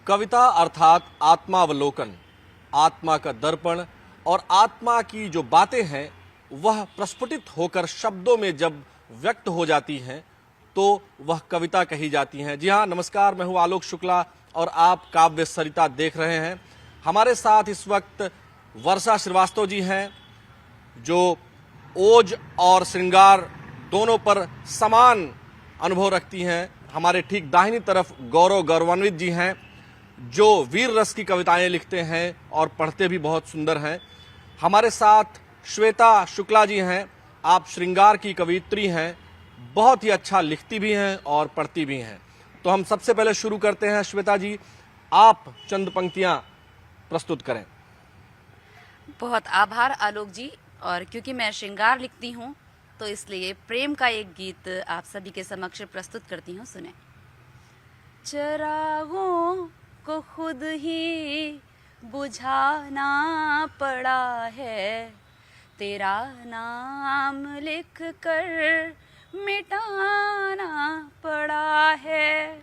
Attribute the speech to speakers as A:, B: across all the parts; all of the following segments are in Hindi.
A: कविता अर्थात आत्मावलोकन, आत्मा का दर्पण और आत्मा की जो बातें हैं वह प्रस्फुटित होकर शब्दों में जब व्यक्त हो जाती हैं तो वह कविता कही जाती हैं। जी हाँ, नमस्कार, मैं हूँ आलोक शुक्ला और आप काव्य सरिता देख रहे हैं। हमारे साथ इस वक्त वर्षा श्रीवास्तव जी हैं जो ओज और श्रृंगार दोनों पर समान अनुभव रखती हैं। हमारे ठीक दाहिनी तरफ गौरव गौरवान्वित जी हैं जो वीर रस की कविताएं लिखते हैं और पढ़ते भी बहुत सुंदर हैं। हमारे साथ श्वेता शुक्ला जी हैं, आप श्रृंगार की कवियत्री हैं, बहुत ही अच्छा लिखती भी हैं और पढ़ती भी हैं। तो हम सबसे पहले शुरू करते हैं। श्वेता जी, आप चंद पंक्तियां प्रस्तुत करें।
B: बहुत आभार आलोक जी। और क्योंकि मैं श्रृंगार लिखती हूँ तो इसलिए प्रेम का एक गीत आप सभी के समक्ष प्रस्तुत करती हूँ, सुने। चिरागों को खुद ही बुझाना पड़ा है, तेरा नाम लिख कर मिटाना पड़ा है।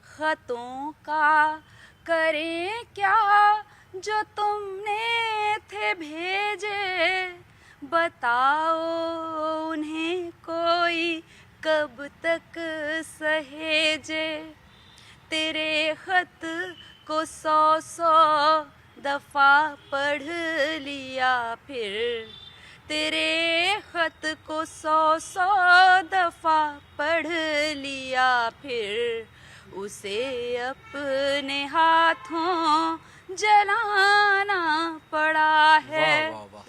B: खतों का करें क्या जो तुमने थे भेजे, बताओ उन्हें कोई कब तक सहेजे। तेरे खत को 100 दफा पढ़ लिया, फिर तेरे खत को 100 दफा पढ़ लिया, फिर उसे अपने हाथों जलाना पड़ा है।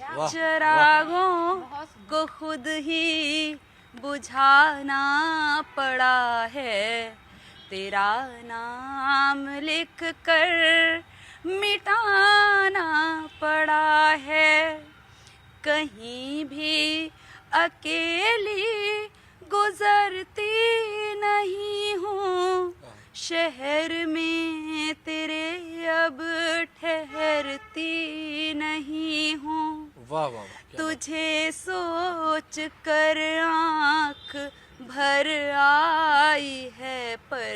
B: चिरागों को खुद ही बुझाना पड़ा है, तेरा नाम लिख कर मिटाना पड़ा है। कहीं भी अकेली गुजरती नहीं हूँ, शहर में तेरे अब ठहरती नहीं हूँ।
A: वाह वाह वाह,
B: तुझे सोच कर आँख भर आई है, पर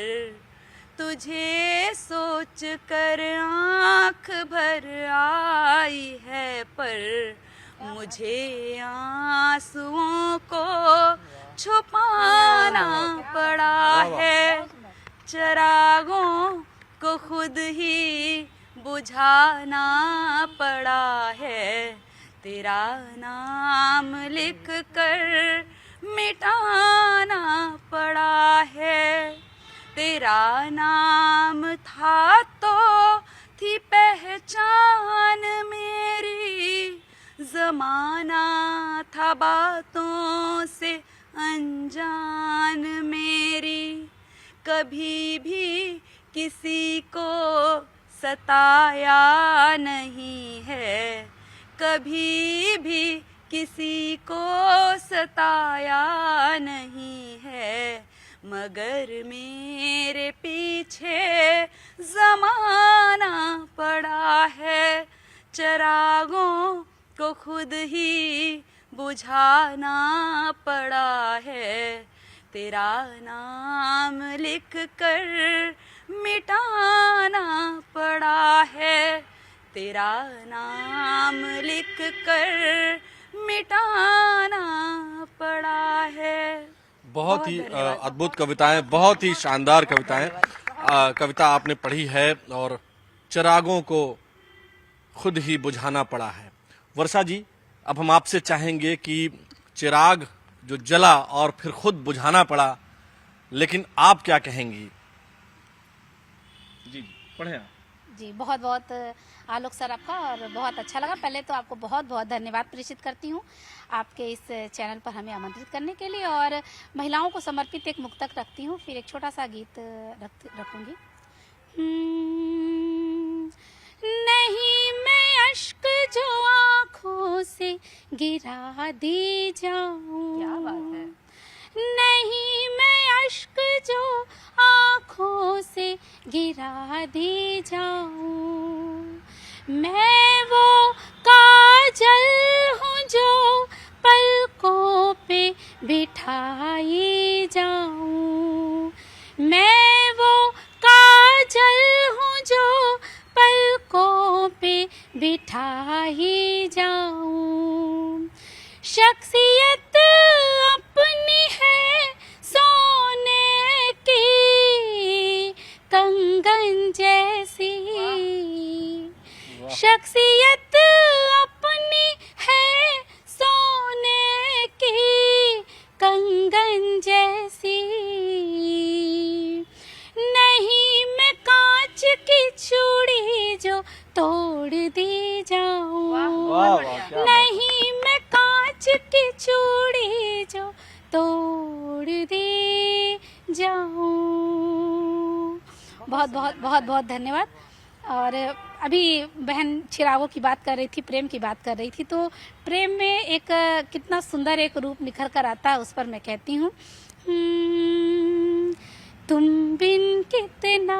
B: तुझे सोच कर आँख भर आई है, पर मुझे आंसुओं को छुपाना पड़ा है। चिरागों को खुद ही बुझाना पड़ा है, तेरा नाम लिख कर मिटाना पड़ा है। तेरा नाम था तो थी पहचान मेरी, ज़माना था बातों से अनजान मेरी। कभी भी किसी को सताया नहीं है, कभी भी किसी को सताया नहीं है, मगर मेरे पीछे ज़माना पड़ा है। चिरागों को खुद ही बुझाना पड़ा है, तेरा नाम लिख कर मिटाना पड़ा है, तेरा नाम लिख कर मिटाना पड़ा है।
A: बहुत ही अद्भुत कविताएं, बहुत ही शानदार कविताएं। कविता आपने पढ़ी है और चिरागों को खुद ही बुझाना पड़ा है। वर्षा जी, अब हम आपसे चाहेंगे कि चिराग जो जला और फिर खुद बुझाना पड़ा, लेकिन आप क्या कहेंगी? जी पढ़े आप।
C: जी, बहुत बहुत आलोक सर आपका, और बहुत अच्छा लगा। पहले तो आपको बहुत बहुत धन्यवाद प्रेषित करती हूँ आपके इस चैनल पर हमें आमंत्रित करने के लिए। और महिलाओं को समर्पित एक मुक्तक रखती हूँ, फिर एक छोटा सा गीत रखूँगी। नहीं मैं अश्क जो आँखों से गिरा दी जाऊं,
B: क्या बात है।
C: नहीं मैं अश्क जो आँखों से गिरा दी जाऊं, मैं वो काजल हूँ जो पलकों पे बिठाई जाऊं, मैं वो काजल हूँ बिठा ही जाऊं। शख्सियत अपनी है सोने की कंगन जैसी, शख्सियत अपनी है सोने की कंगन जैसी। नहीं मैं कांच की चूड़ी जो तोड़ दी जाऊं, नहीं मैं कांच की चूड़ी जो तोड़ दी जाऊं। बहुत बहुत बहुत बहुत धन्यवाद। और अभी बहन चिरागों की बात कर रही थी, प्रेम की बात कर रही थी, तो प्रेम में एक कितना सुंदर एक रूप निखर कर आता है, उस पर मैं कहती हूँ तुम बिन कितना,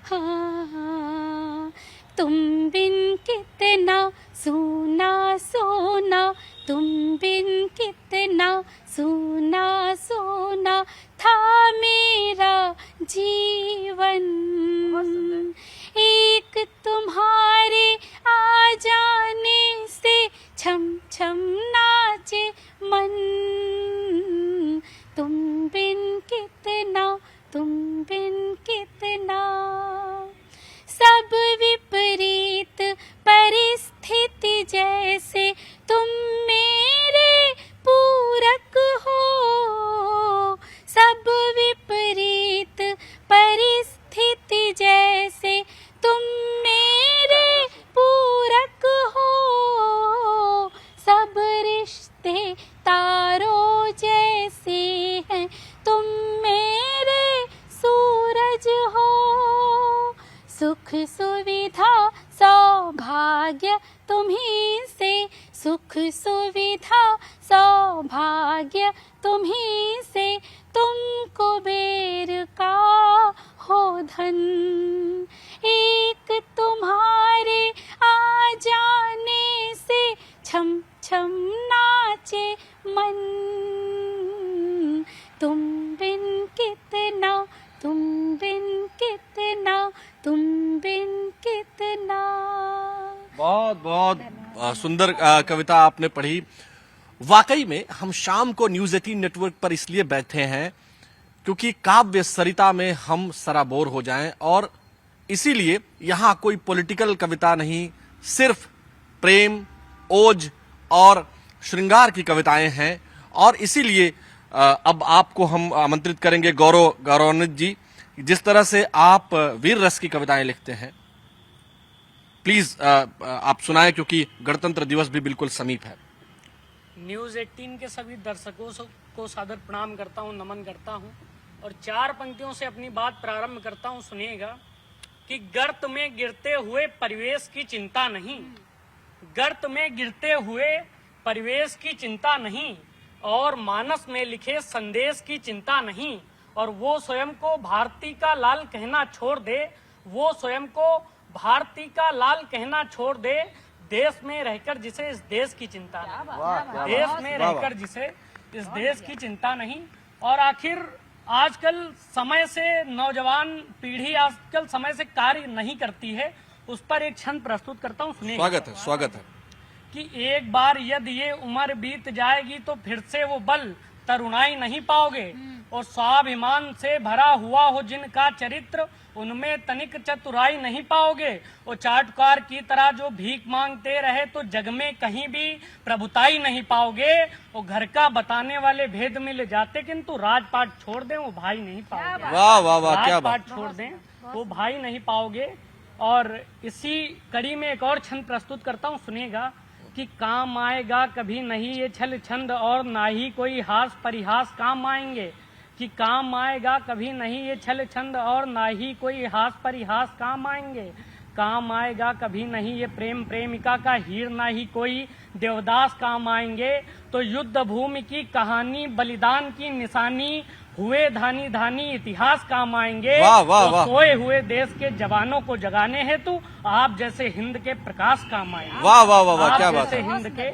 C: हाँ, तुम बिन कितना सूना सोना, तुम बिन कितना सूना सोना था मेरा जीवन। एक तुम्हारे आ जाने से छम छम नाचे मन, तुम बिन कितना, तुम बिन कितना। सब विपरीत परिस्थिति जैसे तुम मेरे पूरक हो, सब विपरीत परिस्थिति जैसे तुम मेरे पूरक हो। सब रिश्ते तारों जैसे हैं, तुम मेरे सूरज हो। सुख सुविधा सौभाग्य तुम्हीं से, सुख सुविधा सौभाग्य तुम्हीं से, तुम कुबेर का हो धन। एक तुम्हारे आ जाने से छम छम नाचे मन, तुम बिन कितना, तुम बिन कितना, तुम बिन कितना।
A: बहुत बहुत सुंदर कविता आपने पढ़ी। वाकई में हम शाम को न्यूज 18 नेटवर्क पर इसलिए बैठे हैं क्योंकि काव्य सरिता में हम सराबोर हो जाएं, और इसीलिए यहां कोई पॉलिटिकल कविता नहीं, सिर्फ प्रेम, ओज और श्रृंगार की कविताएं हैं। और इसीलिए अब आपको हम आमंत्रित करेंगे गौरवान्वित जी, जिस तरह से आप वीर रस की कविताएं लिखते हैं, प्लीज आप सुनाएं, क्योंकि गणतंत्र दिवस भी बिल्कुल समीप है।
D: न्यूज़ 18 के सभी दर्शकों को सादर प्रणाम करता हूं, नमन करता हूं, और 4 पंक्तियों से अपनी बात प्रारंभ करता हूं। सुनिएगा कि गर्त में गिरते हुए परिवेश की चिंता नहीं, गर्त में गिरते हुए परिवेश की चिंता नहीं, और मानस में लिखे संदेश की चिंता नहीं। और वो स्वयं को भारती का लाल कहना छोड़ दे, वो स्वयं को भारती का लाल कहना छोड़ दे, देश में रहकर जिसे इस देश की चिंता नहीं, देश में रहकर जिसे इस देश की चिंता नहीं। और आखिर आजकल समय से नौजवान पीढ़ी आजकल समय से कार्य नहीं करती है, उस पर एक छंद प्रस्तुत करता हूँ, सुनिए।
A: स्वागत है, स्वागत है।
D: कि एक बार यदि ये उम्र बीत जाएगी तो फिर से वो बल तरुणाई नहीं पाओगे, और स्वाभिमान से भरा हुआ हो जिनका चरित्र, उनमें तनिक चतुराई नहीं पाओगे। वो चाटुकार की तरह जो भीख मांगते रहे तो जग में कहीं भी प्रभुताई नहीं पाओगे। वो घर का बताने वाले भेद मिल जाते, किंतु राजपाट छोड़ दें वो भाई नहीं पाओगे।
A: वाह वाह वाह, क्या बात।
D: राजपाट छोड़ दें वो भाई नहीं पाओगे। और इसी कड़ी में एक और छंद प्रस्तुत करता हूँ, सुनिएगा। कि काम आएगा कभी नहीं ये छल छंद, और ना ही कोई हास परिहास काम आएंगे। कि काम आएगा कभी नहीं ये छल छंद, और ना ही कोई हास परिहास काम आएंगे। काम आएगा कभी नहीं ये प्रेम प्रेमिका का हीर, ना ही कोई देवदास काम आएंगे। तो युद्ध भूमि की कहानी, बलिदान की निशानी, हुए धानी धानी इतिहास काम आएंगे।
A: वाह वाह वाह।
D: सोए हुए देश के जवानों को जगाने हेतु आप जैसे हिंद के प्रकाश काम आएंगे।
A: वाह वाह वाह वाह, क्या बात
D: जैसे
A: है।
D: हिंद के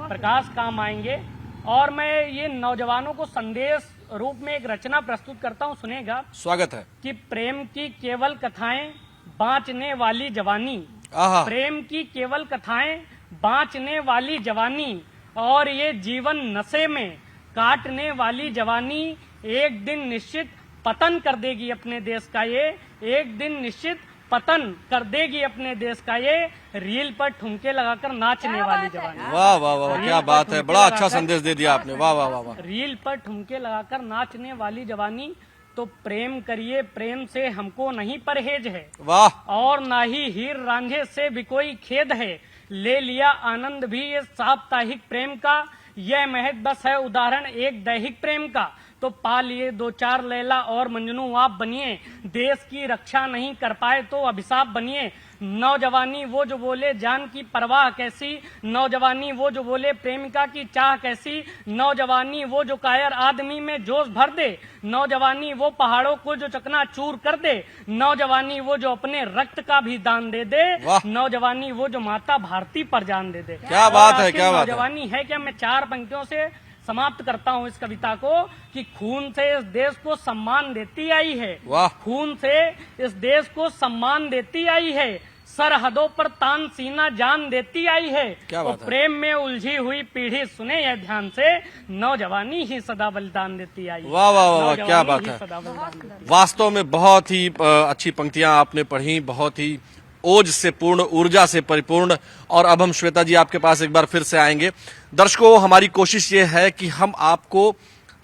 D: प्रकाश काम आएंगे। और मैं ये नौजवानों को संदेश रूप में एक रचना प्रस्तुत करता हूँ, सुनेगा।
A: स्वागत है।
D: कि प्रेम की केवल कथाएं बाँचने वाली जवानी,
A: आहा,
D: प्रेम की केवल कथाएं बाँचने वाली जवानी, और ये जीवन नशे में काटने वाली जवानी एक दिन निश्चित पतन कर देगी अपने देश का। ये एक दिन निश्चित पतन कर देगी अपने देश का। ये रील पर ठुमके लगाकर नाचने वाली जवानी।
A: वाह वाह वाह, क्या बात है, बड़ा अच्छा संदेश दे दिया आपने। वाह वाह वाह वाह।
D: रील पर ठुमके लगाकर नाचने वाली जवानी। तो प्रेम करिए, प्रेम से हमको नहीं परहेज है,
A: वाह,
D: और ना ही हीर रांझे से भी कोई खेद है। ले लिया आनंद भी ये साप्ताहिक प्रेम का, यह महज बस है उदाहरण एक दैहिक प्रेम का। तो पा लिए 2-4 लैला और मजनू आप बनिए, देश की रक्षा नहीं कर पाए तो अभिशाप बनिए। नौजवानी वो जो बोले जान की परवाह कैसी, नौजवानी वो जो बोले प्रेमिका की चाह कैसी, नौजवानी वो जो कायर आदमी में जोश भर दे, नौजवानी वो पहाड़ों को जो चकनाचूर कर दे, नौजवानी वो जो अपने रक्त का भी दान दे दे,
A: वाह।
D: नौजवानी वो जो माता भारती पर जान दे दे।
A: क्या बात है,
D: आखिर
A: क्या बात है।
D: नौजवानी है क्या। मैं 4 पंक्तियों से समाप्त करता हूँ इस कविता को कि खून से इस देश को सम्मान देती आई है,
A: वाह।
D: खून से इस देश को सम्मान देती आई है, सरहदों पर तान सीना जान देती आई है।
A: क्या
D: तो
A: बात है।
D: प्रेम में उलझी हुई पीढ़ी सुने यह ध्यान से, नौजवानी ही सदा बलिदान देती आई है।
A: वाह वाह वाह,
D: नौजवानी
A: क्या बात
D: ही
A: है।
D: सदा बलिदान देती है।
A: वास्तव में बहुत ही अच्छी पंक्तियां आपने पढ़ी, बहुत ही ओज से पूर्ण, ऊर्जा से परिपूर्ण। और अब हम श्वेता जी आपके पास एक बार फिर से आएंगे। दर्शकों, हमारी कोशिश ये है कि हम आपको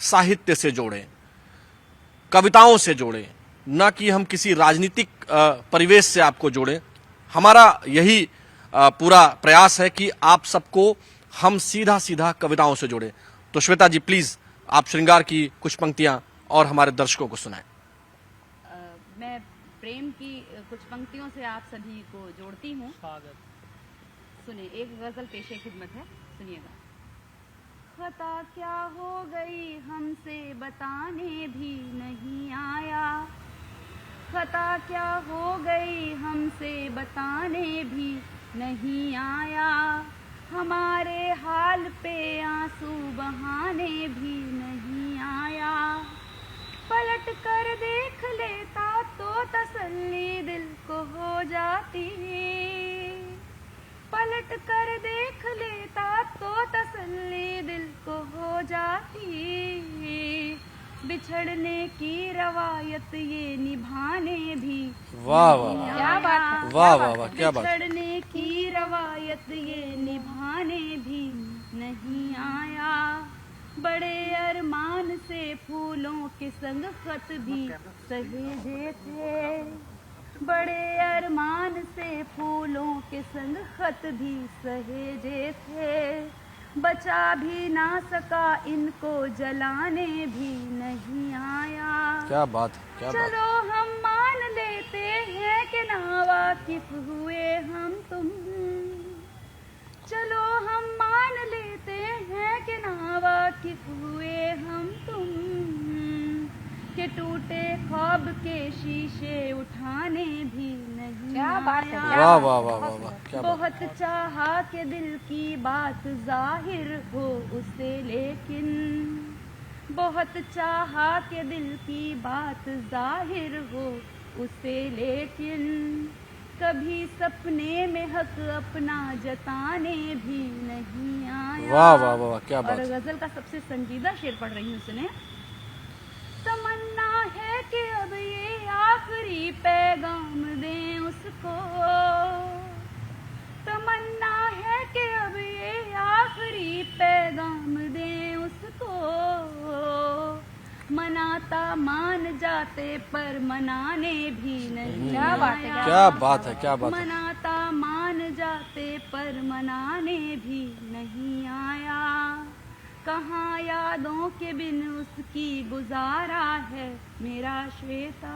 A: साहित्य से जोड़ें, कविताओं से जोड़ें, न कि हम किसी राजनीतिक परिवेश से आपको जोड़ें। हमारा यही पूरा प्रयास है कि आप सबको हम सीधा सीधा कविताओं से जोड़ें। तो श्वेता जी प्लीज आप श्रृंगार की कुछ पंक्तियां और हमारे दर्शकों को सुनाएं।
B: मैं प्रेम की कुछ पंक्तियों से आप सभी को जोड़ती हूँ।
D: स्वागत।
B: सुनिए, एक गजल पेशे खिदमत है, सुनिएगा। खता क्या हो गई हमसे बताने भी नहीं आया, खता क्या हो गई हमसे बताने भी नहीं आया, हमारे हाल पे आंसू बहाने भी नहीं आया, पलट कर देख लेता तो तसल्ली दिल को हो जाती, पलट कर देख लेता तो तसल्ली दिल को हो जाती, बिछड़ने की रवायत ये निभाने भी
A: वाह वाह,
C: क्या बात है,
A: वाह वाह वाह, क्या बात।
B: बिछड़ने की रवायत ये निभाने भी नहीं आया, बड़े अरमान से फूलों के संग खत भी सहेजे थे, बड़े अरमान से फूलों के संग खत भी सहेजे थे, बचा भी ना सका इनको जलाने भी नहीं आया।
A: क्या बात है, क्या बात।
B: चलो हम मान लेते हैं कि नावाकिफ हुए हम तुम, चलो हम मान लेते हैं कि नावाकिफ हुए हम तुम, कि टूटे ख्वाब के शीशे उठाने भी नहीं
C: क्या बात है,
B: आया।
C: क्या
A: वाह वाह वाह वाह वाह, क्या बात।
B: बहुत चाहा कि दिल की बात जाहिर हो उसे, लेकिन बहुत चाहा कि दिल की बात जाहिर हो उसे, लेकिन कभी सपने में हक अपना जताने भी नहीं आया।
A: वाह वाह वाह, क्या बात।
B: और गजल का सबसे संजीदा शेर पढ़ रही हूँ, सुने। तमन्ना है कि अब ये आखिरी पैगाम दें उसको, तमन्ना है कि अब ये आखिरी पैगाम दें उसको, मनाता मान जाते पर मनाने भी नहीं
C: क्या बात है,
B: आया।
A: क्या बात है, क्या बात है।
B: मनाता मान जाते पर मनाने भी नहीं आया, कहाँ यादों के बिन उसकी गुजारा है मेरा श्वेता,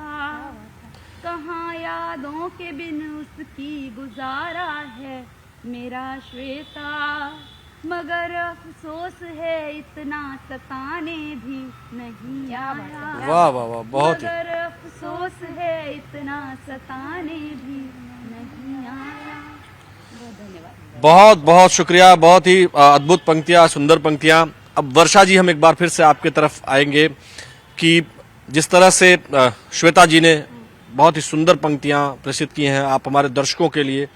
B: कहाँ यादों के बिन उसकी गुजारा है मेरा श्वेता, मगर अफसोस है इतना सताने भी नहीं आया।
A: वाह वाह वाह, बहुत ही।
B: मगर अफसोस है इतना सताने भी नहीं आया। बहुत धन्यवाद।
A: बहुत बहुत शुक्रिया, बहुत ही अद्भुत पंक्तियां, सुंदर पंक्तियां। अब वर्षा जी, हम एक बार फिर से आपके तरफ आएंगे कि जिस तरह से श्वेता जी ने बहुत ही सुंदर पंक्तियां प्रस्तुत की हैं। आप हमारे दर्शकों के लिए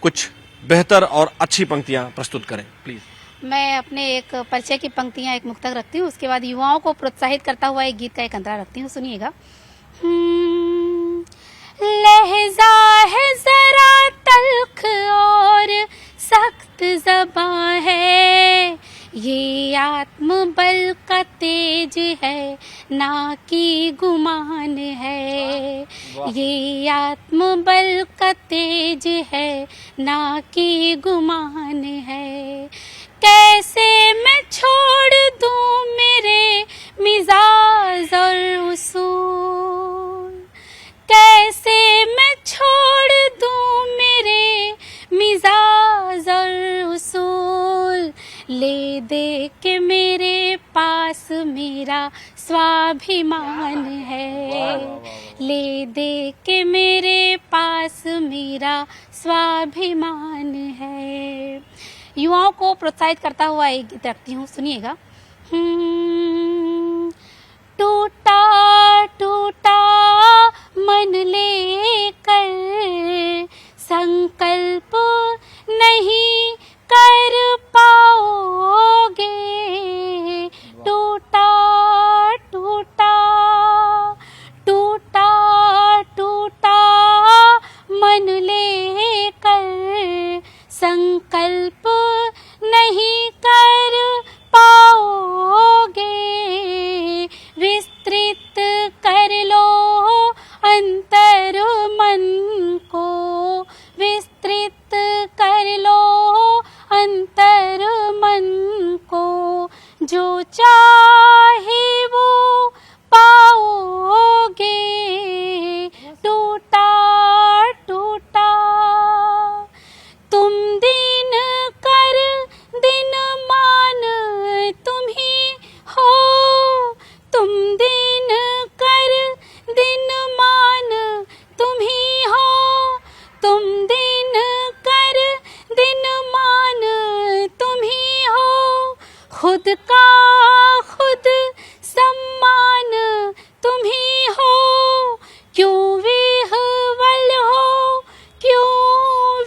A: कुछ बेहतर और अच्छी पंक्तियां प्रस्तुत करें प्लीज।
C: मैं अपने एक परिचय की पंक्तियां एक मुक्तक रखती हूँ, उसके बाद युवाओं को प्रोत्साहित करता हुआ एक गीत का एक अंतरा रखती हूँ, सुनिएगा। लहजा है जरा तल्ख और सख्त ज़बां है, ये आत्मबल का तेज है ना कि गुमान है, ये आत्मबल का तेज है ना कि गुमान है। कैसे मैं छोड़ दूं मेरे मिजाज और उसूल, कैसे मैं छोड़ दूं मेरे मिजाज और उसूल, ले दे के मेरे पास मेरा स्वाभिमान है, ले दे के मेरे पास मेरा स्वाभिमान है। युवाओं को प्रोत्साहित करता हुआ एक गीत रखती हूँ, सुनिएगा। टूटा टूटा मन लेकर संकल्प नहीं कर पाओगे, टूटा टूटा टूटा टूटा मन लेकर संकल्प नहीं कर पाओगे, विस्तृत कर लो अंतर मन को, विस्तृत कर लो अंतर मन को, जो चाहे वो पाओगे, टूटा टूटा तुम दिन कर दिन मान तुम ही हो, तुम दिन कर दिन मान तुम ही हो, तुम दिन कर दिन मान तुम ही हो, खुद का खुद सम्मान तुम ही हो, क्यों विह्वल हो क्यों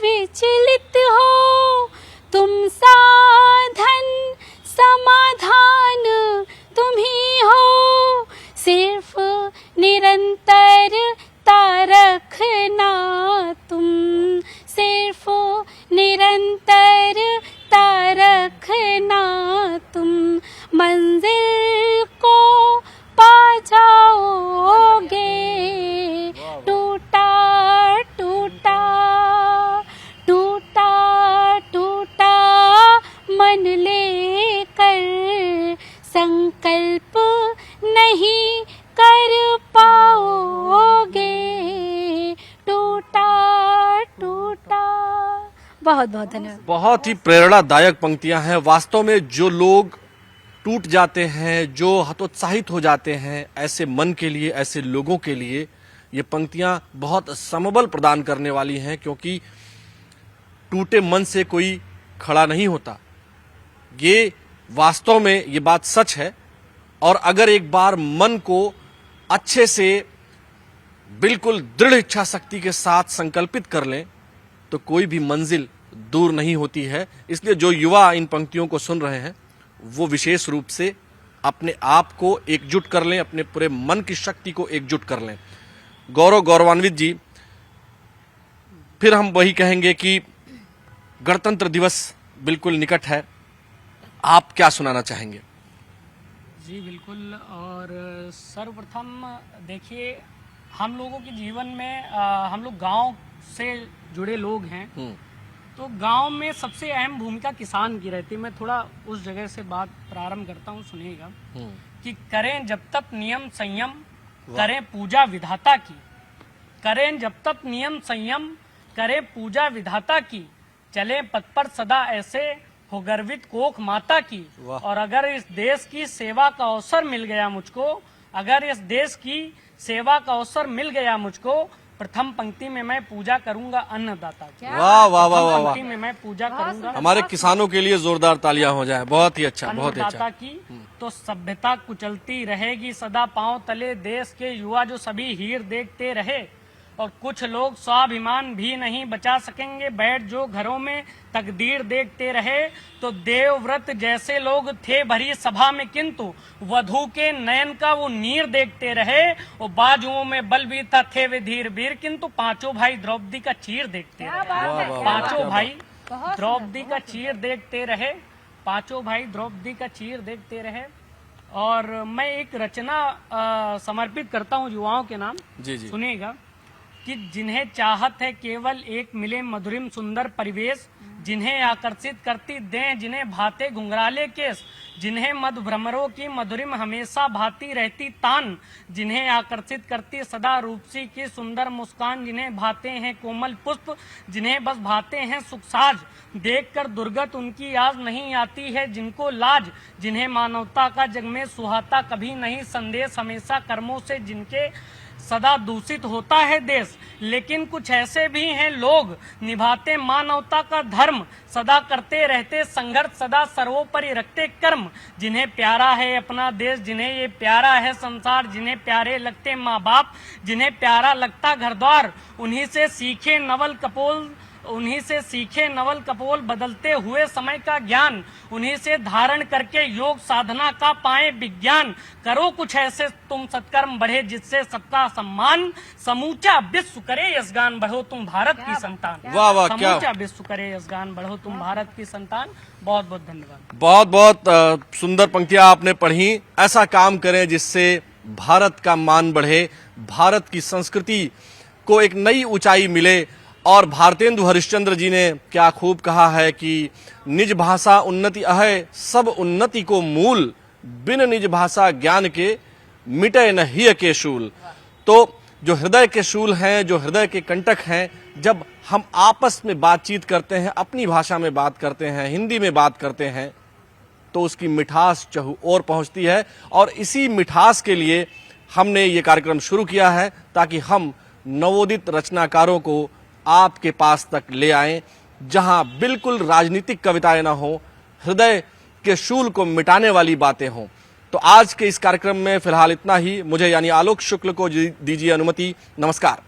C: विचलित हो, तुम साधन समाधान तुम ही हो, सिर्फ निरंतरता रखना तुम, सिर्फ निरंतरता रखना तुम, मंजिल को पा जाओगे, टूटा टूटा टूटा टूटा मन लेकर संकल्प नहीं कर पाओगे, टूटा टूटा। बहुत बहुत धन्यवाद।
A: बहुत ही प्रेरणादायक पंक्तियां हैं। वास्तव में जो लोग टूट जाते हैं, जो हतोत्साहित हो जाते हैं, ऐसे मन के लिए, ऐसे लोगों के लिए ये पंक्तियां बहुत समबल प्रदान करने वाली हैं, क्योंकि टूटे मन से कोई खड़ा नहीं होता। ये वास्तव में ये बात सच है। और अगर एक बार मन को अच्छे से बिल्कुल दृढ़ इच्छा शक्ति के साथ संकल्पित कर लें तो कोई भी मंजिल दूर नहीं होती है। इसलिए जो युवा इन पंक्तियों को सुन रहे हैं वो विशेष रूप से अपने आप को एकजुट कर लें, अपने पूरे मन की शक्ति को एकजुट कर लें। गौरवान्वित जी, फिर हम वही कहेंगे कि गणतंत्र दिवस बिल्कुल निकट है, आप क्या सुनाना चाहेंगे?
D: जी बिल्कुल। और सर्वप्रथम देखिए, हम लोगों के जीवन में हम लोग गांव से जुड़े लोग हैं, तो गांव में सबसे अहम भूमिका किसान की रहती है। मैं थोड़ा उस जगह से बात प्रारंभ करता हूँ, सुनिएगा। कि करें जब तक नियम संयम, करें पूजा विधाता की, करें जब तक नियम संयम, करें पूजा विधाता की, चले पथ पर सदा ऐसे हो गर्वित कोख माता की। और अगर इस देश की सेवा का अवसर मिल गया मुझको, अगर इस देश की सेवा का अवसर मिल गया मुझको, प्रथम पंक्ति में मैं पूजा करूंगा अन्नदाता की।
A: वाह वाह वाह वाह वाह।
D: पंक्ति में मैं पूजा करूंगा
A: हमारे किसानों के लिए जोरदार तालियां हो जाए। बहुत ही अच्छा, बहुत ही
D: अन्नदाता
A: अच्छा।
D: की। तो सभ्यता कुचलती रहेगी सदा पांव तले, देश के युवा जो सभी हीर देखते रहे, और कुछ लोग स्वाभिमान भी नहीं बचा सकेंगे, बैठ जो घरों में तकदीर देखते रहे। तो देवव्रत जैसे लोग थे भरी सभा में, किंतु वधु के नयन का वो नीर देखते रहे। और बाजुओं में बल भी था, थे वे धीर वीर, किंतु पांचों भाई द्रौपदी का चीर देखते रहे। पांचों भाई द्रौपदी का चीर देखते रहे, पांचों भाई द्रौपदी का चीर देखते रहे। और मैं एक रचना समर्पित करता हूँ युवाओं के नाम,
A: जी जी।
D: सुनिएगा कि जिन्हें चाहत है केवल एक मिले मधुरिम सुंदर परिवेश, जिन्हें आकर्षित करती दें जिन्हें भाते घुंघराले केस, जिन्हें मद भ्रमरों की मधुरिम हमेशा भाती रहती तान, जिन्हें आकर्षित करती सदा रूपसी की सुंदर मुस्कान, जिन्हें भाते हैं कोमल पुष्प, जिन्हें बस भाते हैं सुखसाज, देखकर दुर्गत उनकी आज नहीं आती है जिनको लाज, जिन्हें मानवता का जग में सुहाता कभी नहीं संदेश, हमेशा कर्मों से जिनके सदा दूषित होता है देश। लेकिन कुछ ऐसे भी हैं लोग निभाते मानवता का धर्म, सदा करते रहते संघर्ष, सदा सर्वोपरि रखते कर्म, जिन्हें प्यारा है अपना देश, जिन्हें ये प्यारा है संसार, जिन्हें प्यारे लगते माँ बाप, जिन्हें प्यारा लगता घर द्वार, उन्हीं से सीखे नवल कपोल, उन्हीं से सीखे नवल कपोल, बदलते हुए समय का ज्ञान, उन्हीं से धारण करके योग साधना का पाए विज्ञान। करो कुछ ऐसे तुम सत्कर्म बढ़े जिससे सबका सम्मान, समूचा विश्व करे यशगान बढ़ो तुम भारत की संतान।
A: वाह वाह, क्या
D: समूचा विश्व करे यशगान बढ़ो तुम भारत की संतान। बहुत बहुत धन्यवाद।
A: बहुत बहुत सुंदर पंक्तियां आपने पढ़ी। ऐसा काम करें जिससे भारत का मान बढ़े, भारत की संस्कृति को एक नई ऊंचाई मिले। और भारतेंदु हरिश्चंद्र जी ने क्या खूब कहा है कि निज भाषा उन्नति अहै, सब उन्नति को मूल, बिन निज भाषा ज्ञान के मिटे न हिय के शूल। तो जो हृदय के शूल हैं, जो हृदय के कंटक हैं, जब हम आपस में बातचीत करते हैं, अपनी भाषा में बात करते हैं, हिंदी में बात करते हैं, तो उसकी मिठास चहु और पहुंचती है। और इसी मिठास के लिए हमने ये कार्यक्रम शुरू किया है, ताकि हम नवोदित रचनाकारों को आपके पास तक ले आएं, जहां बिल्कुल राजनीतिक कविताएं ना हो, हृदय के शूल को मिटाने वाली बातें हों। तो आज के इस कार्यक्रम में फिलहाल इतना ही। मुझे यानी आलोक शुक्ल को दीजिए अनुमति। नमस्कार।